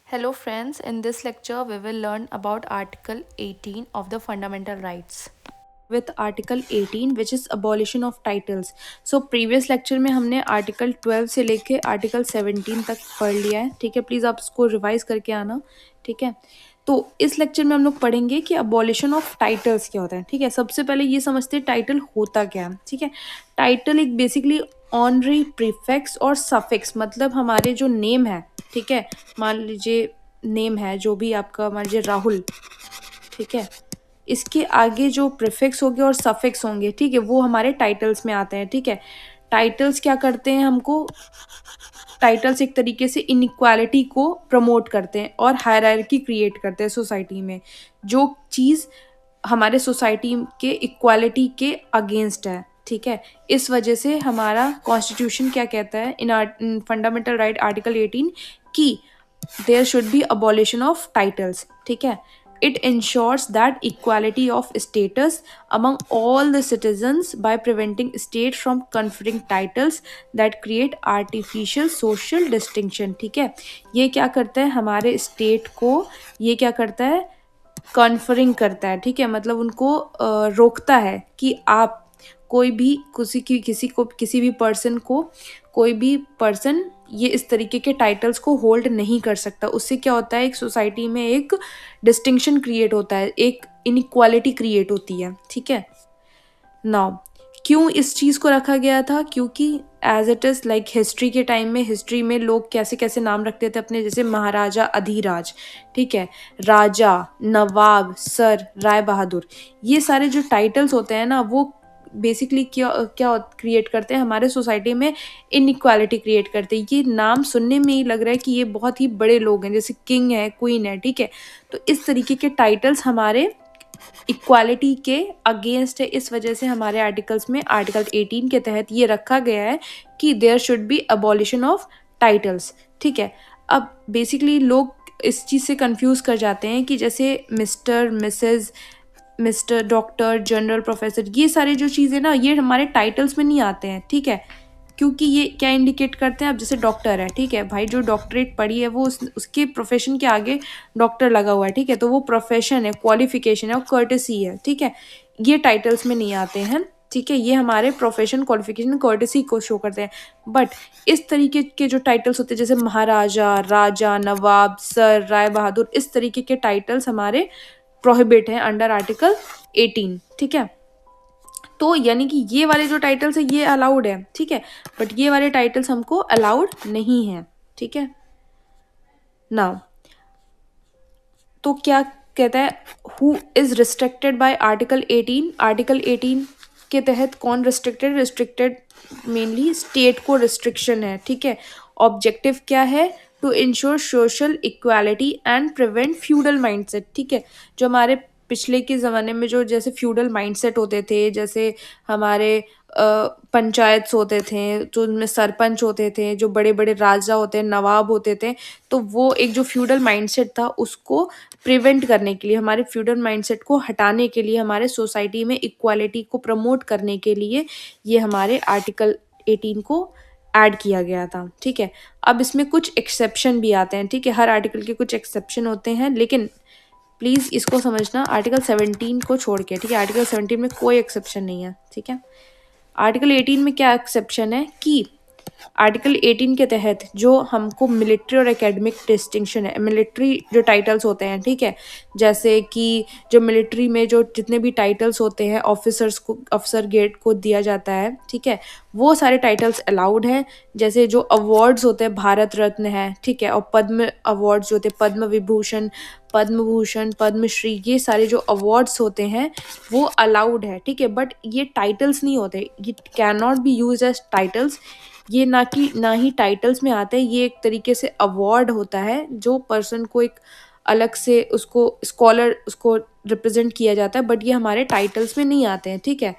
Hello friends, in this lecture we will learn about Article 18 of the Fundamental Rights. With Article 18 which is abolition of titles. So previous lecture में हमने Article 12 से लेके Article 17 तक पढ़ लिया है, ठीक है. प्लीज़ आप इसको रिवाइज करके आना, ठीक है. तो इस लेक्चर में हम लोग पढ़ेंगे कि अबॉलिशन ऑफ टाइटल्स क्या होता है, ठीक है. सबसे पहले ये समझते हैं टाइटल होता क्या है, ठीक है. टाइटल एक बेसिकली ऑनरी प्रीफिक्स और सफिक्स, मतलब हमारे जो नेम है, ठीक है. मान लीजिए नेम है जो भी आपका, मान लीजिए राहुल, ठीक है. इसके आगे जो प्रीफिक्स होंगे और सफिक्स होंगे, ठीक है, वो हमारे टाइटल्स में आते हैं, ठीक है. टाइटल्स क्या करते हैं, हमको टाइटल्स एक तरीके से इनइक्वालिटी को प्रमोट करते हैं और हायरार्की क्रिएट करते हैं सोसाइटी में, जो चीज़ हमारे सोसाइटी के इक्वालिटी के अगेंस्ट है, ठीक है. इस वजह से हमारा कॉन्स्टिट्यूशन क्या कहता है इन फंडामेंटल राइट आर्टिकल 18 कि there should be abolition of titles, ठीक है. It ensures that equality of status among all the citizens by preventing state from conferring titles that create artificial social distinction, ठीक है. ये क्या करता है, हमारे स्टेट को ये क्या करता है, कॉन्फरिंग करता है, ठीक है. मतलब उनको रोकता है कि आप कोई भी किसी भी पर्सन को कोई भी पर्सन ये इस तरीके के टाइटल्स को होल्ड नहीं कर सकता. उससे क्या होता है, एक सोसाइटी में एक डिस्टिंक्शन क्रिएट होता है, एक इनइक्वालिटी क्रिएट होती है, ठीक है. नाउ क्यों इस चीज़ को रखा गया था, क्योंकि as it is like history के टाइम में, हिस्ट्री में लोग कैसे कैसे नाम रखते थे अपने, जैसे महाराजा अधिराज, ठीक है, राजा, नवाब, सर, राय बहादुर. ये सारे जो टाइटल्स होते हैं ना, वो बेसिकली क्या क्या क्रिएट करते हैं हमारे सोसाइटी में, इनइक्वालिटी क्रिएट करते हैं. ये नाम सुनने में ही लग रहा है कि ये बहुत ही बड़े लोग हैं, जैसे किंग है, क्वीन है, ठीक है. तो इस तरीके के टाइटल्स हमारे इक्वालिटी के अगेंस्ट है. इस वजह से हमारे आर्टिकल्स में आर्टिकल 18 के तहत ये रखा गया है कि there should be abolition of titles, ठीक है. अब बेसिकली लोग इस चीज़ से कंफ्यूज कर जाते हैं कि जैसे mister, missus, mister, doctor, general, professor, ये सारे जो चीज़ें ना, ये हमारे टाइटल्स में नहीं आते हैं, ठीक है. क्योंकि ये क्या इंडिकेट करते हैं, अब जैसे डॉक्टर है, ठीक है, भाई जो डॉक्टरेट पढ़ी है वो उसके प्रोफेशन के आगे डॉक्टर लगा हुआ है, ठीक है. तो वो प्रोफेशन है, क्वालिफिकेशन है और कर्टेसी है, ठीक है. ये टाइटल्स में नहीं आते हैं, ठीक है. ये हमारे प्रोफेशन, क्वालिफिकेशन, कर्टेसी को शो करते हैं. बट इस तरीके के जो टाइटल्स होते हैं, जैसे महाराजा, राजा, नवाब, सर, राय बहादुर, इस तरीके के टाइटल्स हमारे प्रोहिबिट हैं अंडर आर्टिकल 18, ठीक है. तो यानी कि ये वाले जो टाइटल्स है ये अलाउड है, ठीक है, बट ये वाले टाइटल्स हमको अलाउड नहीं है, ठीक है. नाउ तो क्या कहता है, who is restricted by article 18. Article 18 के तहत कौन रिस्ट्रिक्टेड, रिस्ट्रिक्टेड मेनली स्टेट को रिस्ट्रिक्शन है, ठीक है. ऑब्जेक्टिव क्या है, to ensure social equality and prevent feudal mindset, ठीक है. जो हमारे पिछले के ज़माने में जो जैसे फ्यूडल माइंडसेट होते थे, जैसे हमारे पंचायत्स होते थे, जो उनमें सरपंच होते थे, जो बड़े बड़े राजा होते हैं, नवाब होते थे, तो वो एक जो फ्यूडल माइंडसेट था उसको प्रिवेंट करने के लिए, हमारे फ्यूडल माइंडसेट को हटाने के लिए, हमारे सोसाइटी में इक्वालिटी को प्रमोट करने के लिए ये हमारे आर्टिकल 18 को ऐड किया गया था, ठीक है. अब इसमें कुछ एक्सेप्शन भी आते हैं, ठीक है. हर आर्टिकल के कुछ एक्सेप्शन होते हैं, लेकिन प्लीज़ इसको समझना आर्टिकल 17 को छोड़ के, ठीक है. आर्टिकल 17 में कोई एक्सेप्शन नहीं है, ठीक है. आर्टिकल 18 में क्या एक्सेप्शन है कि आर्टिकल 18 के तहत जो हमको मिलिट्री और एकेडमिक डिस्टिंक्शन है, मिलिट्री जो टाइटल्स होते हैं, ठीक है, जैसे कि जो मिलिट्री में जो जितने भी टाइटल्स होते हैं ऑफिसर्स को, अफसर ग्रेड को दिया जाता है, ठीक है, वो सारे टाइटल्स अलाउड हैं. जैसे जो अवार्ड्स होते हैं, भारत रत्न है, ठीक है, और पद्म अवार्ड्स जो होते हैं, पद्म विभूषण, पद्म भूषण, पद्मश्री, ये सारे जो अवार्ड्स होते हैं वो अलाउड है, ठीक है. बट ये टाइटल्स नहीं होते, ये can not be use as titles. ये ना ही टाइटल्स में आते हैं, ये एक तरीके से अवार्ड होता है जो पर्सन को एक अलग से उसको स्कॉलर उसको रिप्रेजेंट किया जाता है, बट ये हमारे टाइटल्स में नहीं आते हैं, ठीक है.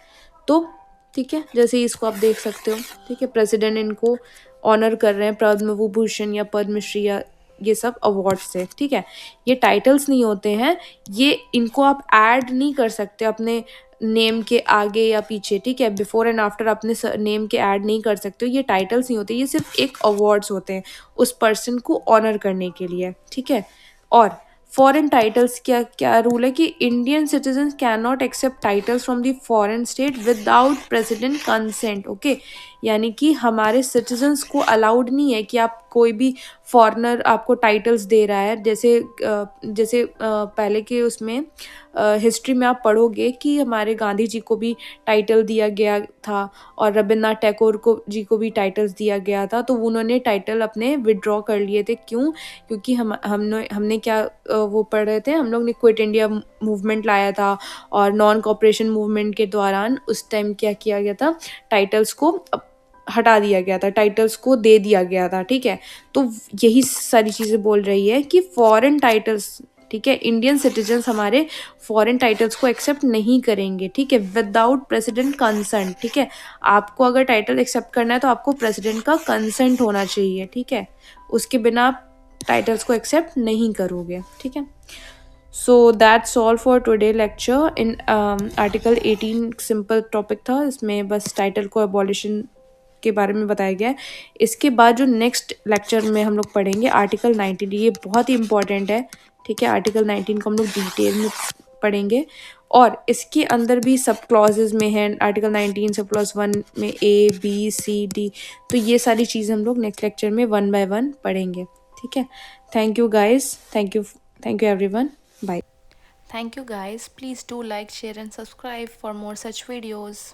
तो ठीक है, जैसे इसको आप देख सकते हो, ठीक है, प्रेसिडेंट इनको ऑनर कर रहे हैं पद्म विभूषण या पद्मश्री या ये सब अवार्ड्स थे, ठीक है। ये टाइटल्स नहीं होते हैं, ये इनको आप ऐड नहीं कर सकते अपने नेम के आगे या पीछे, ठीक है। बिफोर एंड आफ्टर अपने नेम के ऐड नहीं कर सकते हो, ये टाइटल्स नहीं होते, ये सिर्फ एक अवार्ड्स होते हैं उस पर्सन को ऑनर करने के लिए, ठीक है। और फॉरेन टाइटल्स क्या क्या रूल है कि Indian citizen can not accept titles from the foreign state without president consent, okay. यानी कि हमारे सिटीजन्स को अलाउड नहीं है कि आप कोई भी फॉरेनर आपको टाइटल्स दे रहा है, जैसे पहले के उसमें हिस्ट्री में आप पढ़ोगे कि हमारे गांधी जी को भी टाइटल दिया गया था और रविन्द्रनाथ टैगोर को जी को भी टाइटल्स दिया गया था, तो उन्होंने टाइटल अपने विड्रॉ कर लिए थे। क्यों? क्योंकि हमने क्या वो पढ़ रहे थे, हम लोग ने क्विट इंडिया मूवमेंट लाया था और नॉन कॉपरेशन मूवमेंट के दौरान उस टाइम क्या किया गया था, टाइटल्स को हटा दिया गया था, टाइटल्स को दे दिया गया था, ठीक है। तो यही सारी चीज़ें बोल रही है कि फॉरेन टाइटल्स, ठीक है, इंडियन सिटीजन्स हमारे फॉरेन टाइटल्स को एक्सेप्ट नहीं करेंगे, ठीक है, विदाउट प्रेसिडेंट कंसेंट, ठीक है। आपको अगर टाइटल एक्सेप्ट करना है तो आपको प्रेसिडेंट का कंसेंट होना चाहिए, ठीक है। उसके बिना आप टाइटल्स को एक्सेप्ट नहीं करोगे, ठीक है। So that's all for today lecture in article 18 simple topic था, इसमें बस टाइटल को अबॉलिशन के बारे में बताया गया है। इसके बाद जो नेक्स्ट लेक्चर में हम लोग पढ़ेंगे आर्टिकल 19, ये बहुत ही इंपॉर्टेंट है, ठीक है। आर्टिकल 19 को हम लोग डिटेल में पढ़ेंगे और इसके अंदर भी सब क्लॉजेज में है आर्टिकल 19 सब क्लॉज 1 में A B C D, तो ये सारी चीज़ें हम लोग नेक्स्ट लेक्चर में 1 by 1 पढ़ेंगे, ठीक है। Thank you guys, thank you everyone, bye. Thank you guys. Please do like, share and subscribe for more such videos.